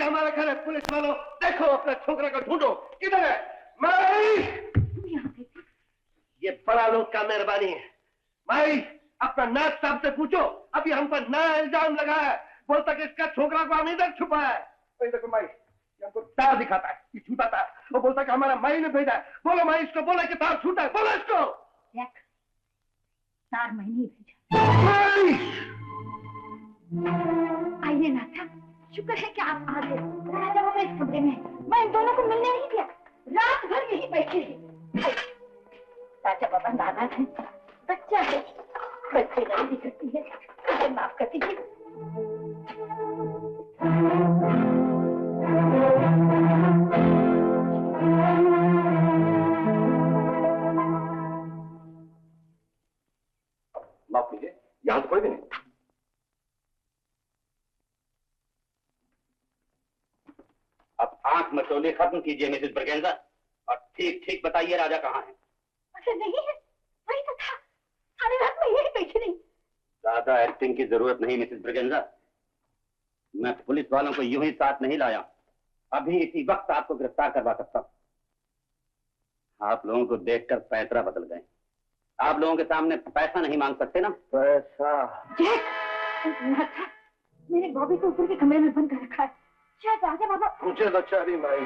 ये हमारा घर है। पुलिस वालों, देखो अपना छोकरा को ढूंढो, किधर है? माई, ये बड़ा लोग का मेहरबानी है। माई, अपना नाथ साहब से पूछो, अभी हम पर नया इल्जाम लगा है। बोलता कि इसका छोकरा को हम इधर छुपा है। तो देखो माई, ये हमको तार दिखाता है, ये छूटा था। वो बोलता कि हमारा माई ने भेजा है। बोलो माई, इसको बोला कि तार छूटा है, बोलो इसको। तार मैंने ही भेजा। आइए नाथा, शुक्र है कि आप आ गए। राजा बाबा इस कमरे में, मैं इन दोनों को मिलने नहीं दिया। रात भर यहीं बैठे हैं। राजा बाबा नाराज हैं, बच्चा है, बच्चे गलती करती है, मुझे माफ कर दीजिए। माफ कीजिए, यहाँ तो कोई भी नहीं। अब आंख मचोली खत्म कीजिए मिसेस ब्रगेंजा, और ठीक ठीक बताइए राजा कहाँ है? अच्छा नहीं है, वही तो था, सारी रात में यही बैठी रही। ज्यादा एक्टिंग की जरूरत नहीं मिसेस ब्रगेंजा, मैं पुलिस वालों को यूं ही साथ नहीं लाया। अभी इसी वक्त आपको गिरफ्तार करवा सकता हूँ। आप लोगों को देखकर पैतरा बदल गए। आप लोगों के सामने पैसा नहीं मांग सकते ना? पैसा? मेरे बॉबी को ऊपर के कमरे में बंद कर रखा है। शायद राजा बाबा मुझे बेचारी माई।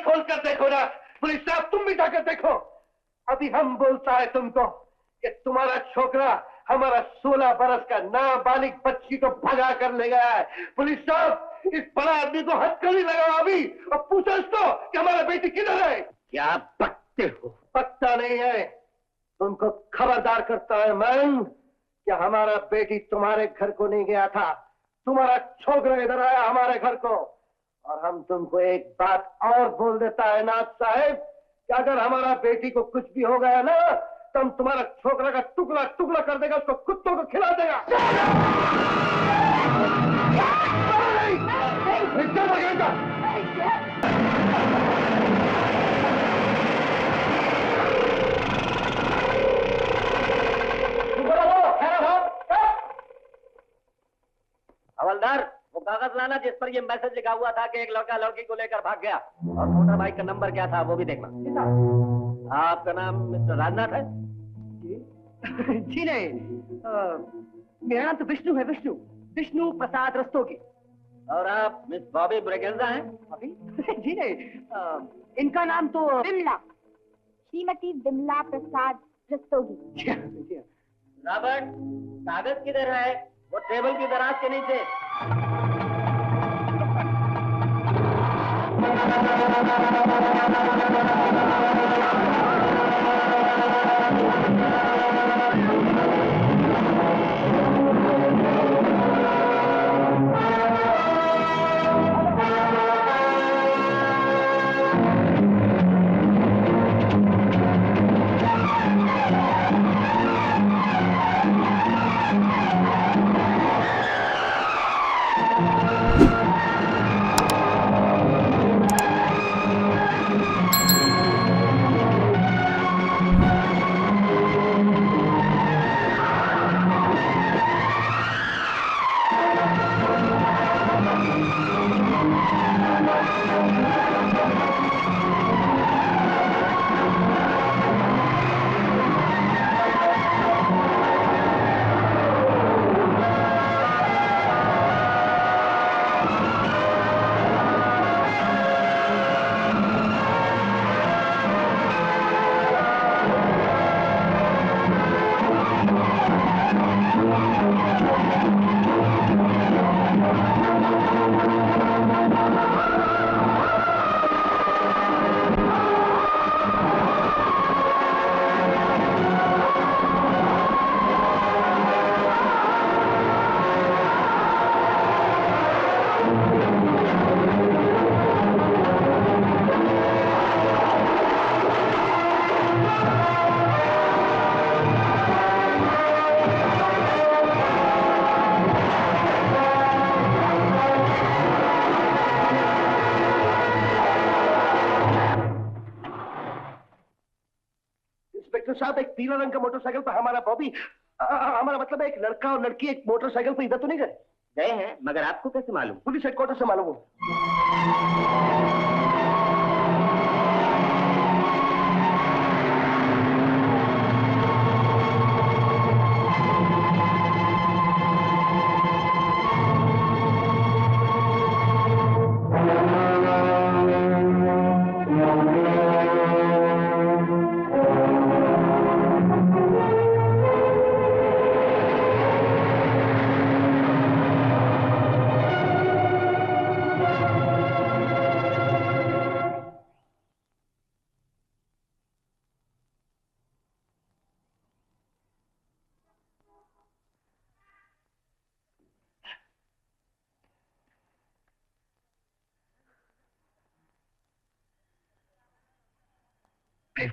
खोल कर देखो ना पुलिस साहब, तुम भी जाकर देखो। अभी हम बोलता है तुमको कि तुम्हारा छोकरा हमारा 16 बरस का नाबालिग बच्ची को भगा कर ले गया है। पुलिस साहब, इस बड़ा आदमी को हथकड़ी लगाओ अभी और पूछो इसको कि हमारा बेटी किधर है। क्या बकते हो? पक्का नहीं है, तुमको खबरदार करता है मैं कि हमारा बेटी तुम्हारे घर को नहीं गया था, तुम्हारा छोकरा इधर आया हमारे घर को। और हम तुमको एक बात और बोल देता है नाथ साहब कि अगर हमारा बेटी को कुछ भी हो गया ना तो हम तुम्हारा छोकरा का टुकड़ा टुकड़ा कर देगा, उसको कुत्तों को खिला देगा। हवलदार, वो कागज लाना जिस पर ये मैसेज लिखा हुआ था कि एक लड़का लड़की को लेकर भाग गया, और मोटर बाइक का नंबर क्या था वो भी देखना। आपका नाम मिस्टर राजनाथ है? जी नहीं, मेरा नाम तो विष्णु है, विष्णु प्रसाद रस्तोगी। और आप मिस बॉबी ब्रगेंजा हैं? अभी जी नहीं, इनका नाम तो विमला, श्रीमती विमला प्रसाद रस्तोगी। रॉबर्ट, कागज किधर है? वो टेबल की दराज के नीचे। इंस्पेक्टर साहब, एक पीला रंग का मोटरसाइकिल पर हमारा बॉबी, हमारा मतलब है एक लड़का और लड़की एक मोटरसाइकिल पर इधर तो नहीं गए? गए हैं, मगर आपको कैसे मालूम? पुलिस हेडक्वार्टर से मालूम हो।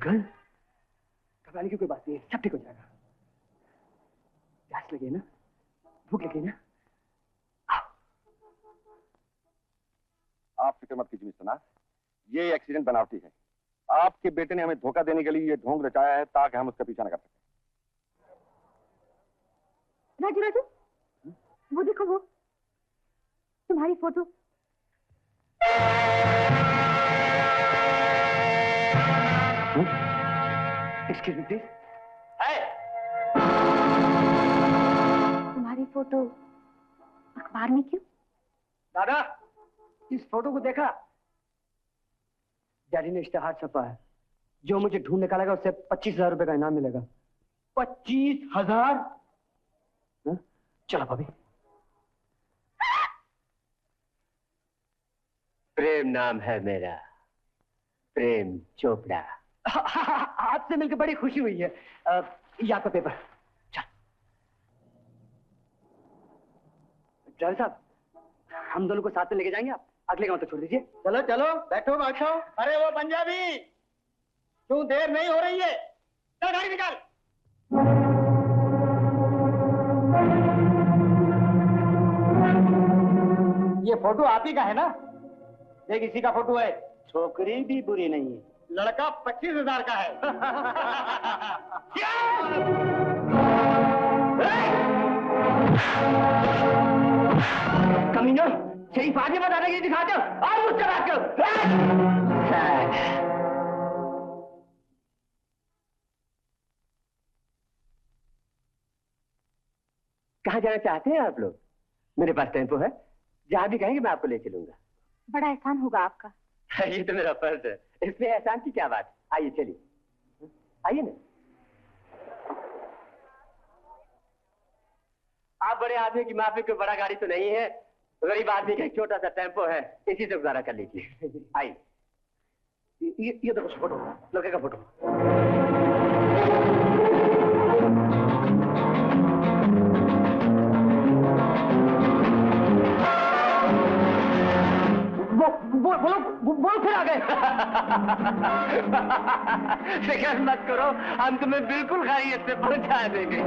गर्ल, घबराने की कोई बात नहीं है, सब ठीक हो जाएगा। प्यास लगी ना, भूख लगी ना? आप फिक्र मत कीजिए मिस्टर नाथ, ये एक्सीडेंट बनावटी है। आपके बेटे ने हमें धोखा देने के लिए ये ढोंग रचाया है ताकि हम उसका पीछा न कर सकें। राजू राजू, वो देखो, वो तुम्हारी फोटो। Excuse me please. तुम्हारी फोटो अखबार में क्यों? दादा, इस फोटो को देखा? डैडी ने इश्तेहार छपा है, जो मुझे ढूंढ निकालेगा उससे 25,000 रुपए का इनाम मिलेगा। 25,000? चलो भाभी। प्रेम नाम है मेरा, प्रेम चोपड़ा। आपसे मिलकर बड़ी खुशी हुई है। या तो पेपर। चल ड्राइवर साहब, हम दोनों को साथ में लेके जाएंगे, आप अगले गांव तक छोड़ दीजिए। चलो चलो, बैठो बैठो। अरे वो पंजाबी, तू देर नहीं हो रही है, चल गाड़ी निकाल। ये फोटो आप ही का है ना? देख, इसी का फोटो है। छोकरी भी बुरी नहीं है, लड़का 25,000 का है। कमीनो, सही फाजी बता रहे दिखा दो और मुझसे बात करो। कहाँ जाना चाहते हैं आप लोग? मेरे पास टेम्पो है, जहाँ भी कहेंगे मैं आपको ले चलूंगा। बड़ा एहसान होगा आपका। ये तो मेरा फर्ज है, इसमें एहसान की क्या बात। आइए चलिए, आइए ना। आप बड़े आदमी की माफी, कोई बड़ा गाड़ी तो नहीं है, गरीब आदमी का एक छोटा सा टेम्पो है, इसी से गुजारा कर लीजिए। आइए। ये देखो फोटो, लड़के का फोटो। बोलो फिर आ गए। फिक्र मत करो, हम तुम्हें बिल्कुल खैरियत से पहुंचा देंगे।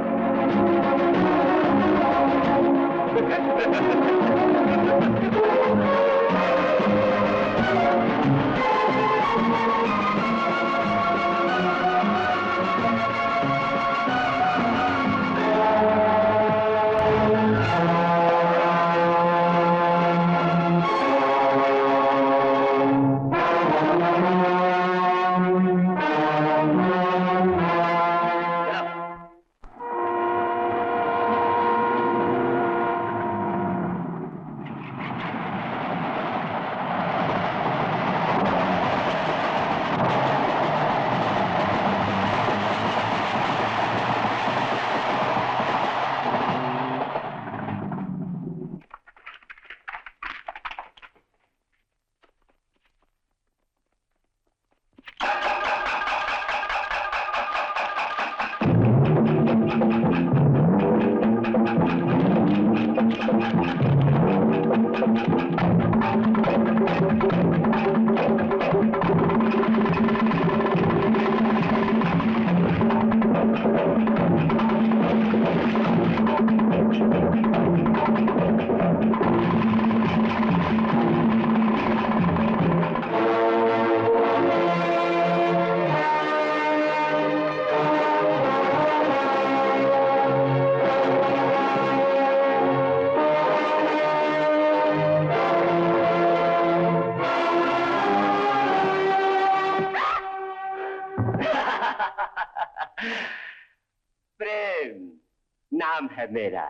नाम है मेरा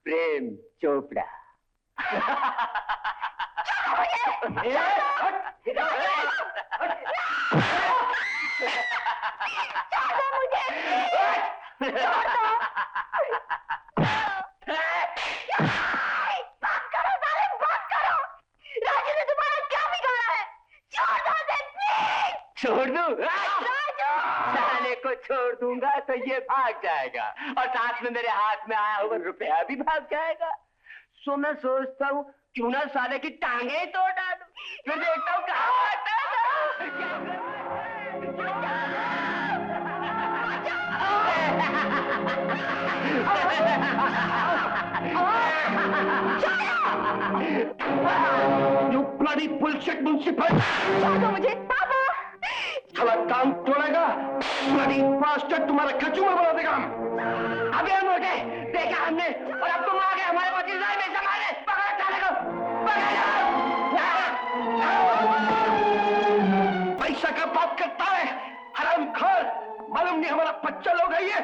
प्रेम चोपड़ा। छोड़ दूं? साले को छोड़ दूंगा तो ये भाग जाएगा और साथ में मेरे हाथ में आया हुआ रुपया भी भाग जाएगा। सो मैं सोचता हूँ क्यों ना साले की टांगे ही तोड़ डालूं, फिर देखता हूँ कहाँ आता You bloody bullshit municipal! छोड़ दो मुझे पापा। साला टांग तोड़ेगा, bloody bastard, तुम्हारा कचूमर बना देगा। अभी हम उठे, देखा हमने और अब तुम आ गए हमारे 25,000 में संभाले। पकड़ो साले को, पकड़ो। पैसा का बात करता है, हरामखोर, मालूम नहीं हमारा बच्चा लोग है ये।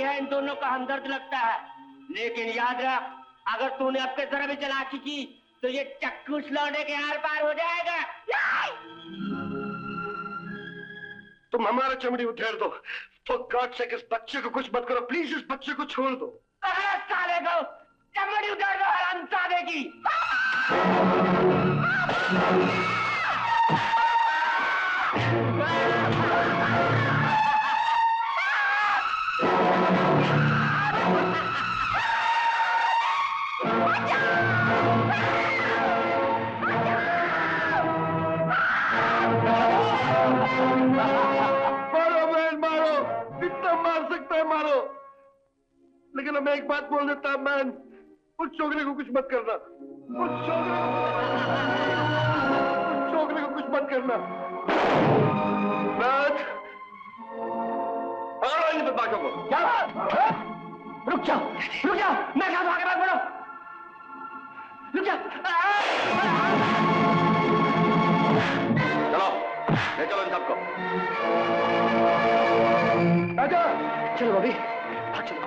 इन दोनों का हमदर्द लगता है, लेकिन याद रख, अगर तूने अब के तरह भी चालाकी की तो ये चक्कू लौटे के आर पार हो जाएगा। तुम हमारा चमड़ी उधेड़ दो, तो गॉड से इस बच्चे को कुछ मत करो, प्लीज इस बच्चे को छोड़ दो। अरे साले को चमड़ी उधेड़ दो हरामजादे की। मारो मैन, मारो, जितना मार सकता है मारो, लेकिन मैं एक बात बोल देता मैन, उस छोकरे को कुछ मत करना, उस छोकरे को कुछ मत करना। मैन, पकड़ो इन बदमाशों को। रुक जाओ, मैं कहा आगे बात बढ़ो, रुक जाओ। चलो, ले चलो इन सबको। राजा, चलो अभी, चलो।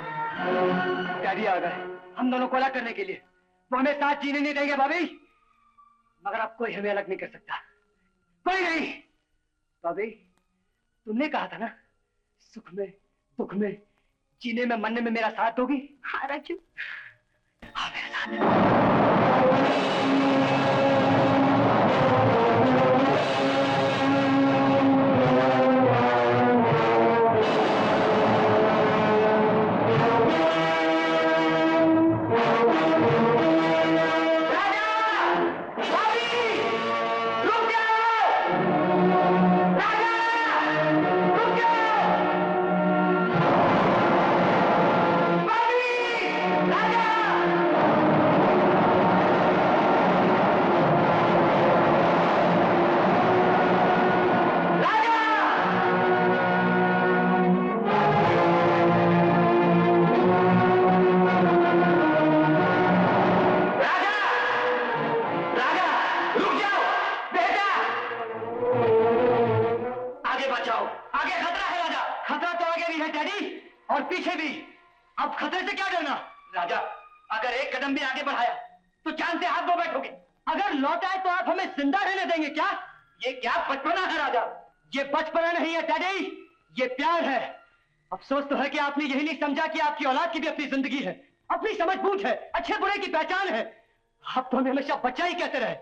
डैडी आ गए, हम दोनों को अलग करने के लिए। वो हमें साथ जीने नहीं देंगे भाभी, मगर अब कोई हमें अलग नहीं कर सकता, कोई नहीं। भाभी, तुमने कहा था ना, सुख में दुख में जीने में मरने में मेरा साथ दोगी। हाँ राजू, हाँ मेरा साथ। और पीछे भी। अब खतरे से क्या डरना? राजा, अगर एक कदम भी आगे बढ़ाया तो जान से हाथ धो बैठोगे। अगर लौट आए तो आप हमें जिंदा रहने देंगे क्या? ये क्या बचपना है राजा? ये बचपना नहीं है डैडी, ये प्यार है। अफसोस तो है कि आपने यही नहीं समझा कि आपकी औलाद की भी अपनी जिंदगी है, अपनी समझ-बूझ है, अच्छे बुरे की पहचान है। आप तो हमें हमेशा बच्चा ही कहते रहे।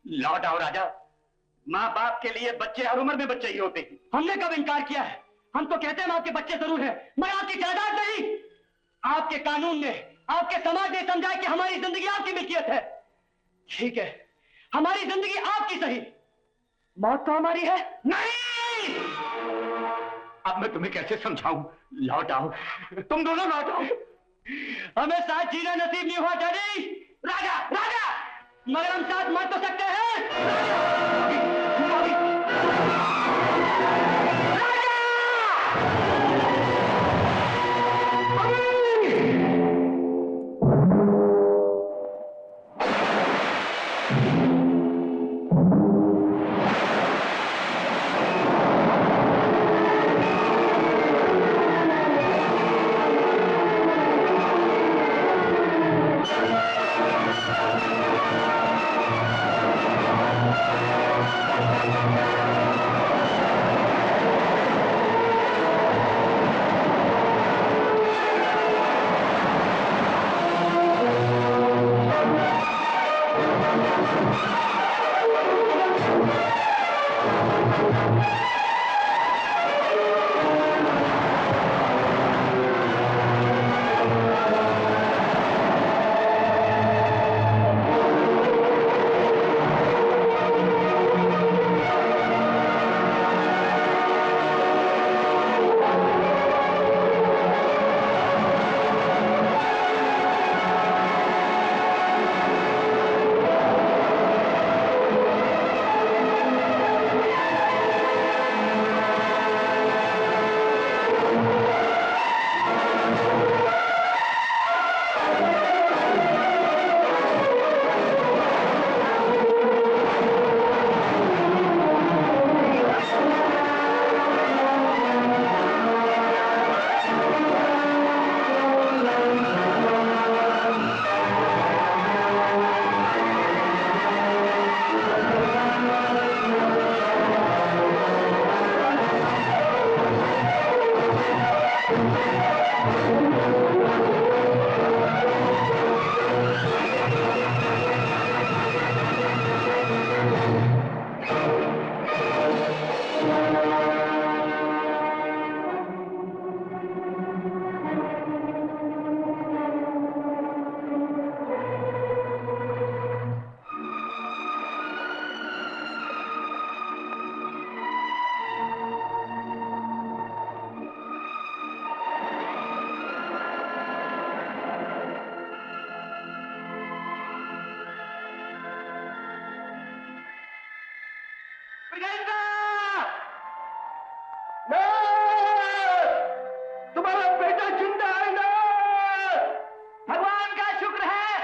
लौट आओ राजा, माँ बाप के लिए बच्चे हर उम्र में बच्चे ही होते हैं। हमने कब इनकार किया है? हम तो कहते हैं आपके बच्चे जरूर हैं, मगर आपकी जायदाद नहीं। आपके कानून ने, आपके समाज ने समझा कि हमारी जिंदगी आपकी मिल्कियत है। ठीक है, हमारी जिंदगी आपकी सही, मौत तो हमारी है नहीं। अब मैं तुम्हें कैसे समझाऊं? लौट आओ, तुम दोनों लौट आओ। हमें साथ जीना नसीब नहीं हुआ डैडी। राजा राजा, मगर हम साथ मर तो सकते हैं। तुम्हारा बेटा जिंदा है ना? भगवान का शुक्र है,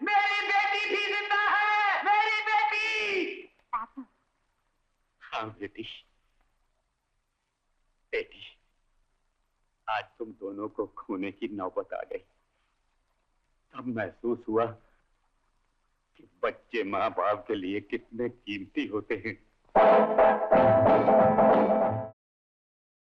मेरी बेटी भी जिंदा है। मेरी बेटी। हाँ बेटी, बेटी, आज तुम दोनों को खोने की नौबत आ गई। तब महसूस हुआ कि बच्चे माँ बाप के लिए कितने कीमती होते हैं।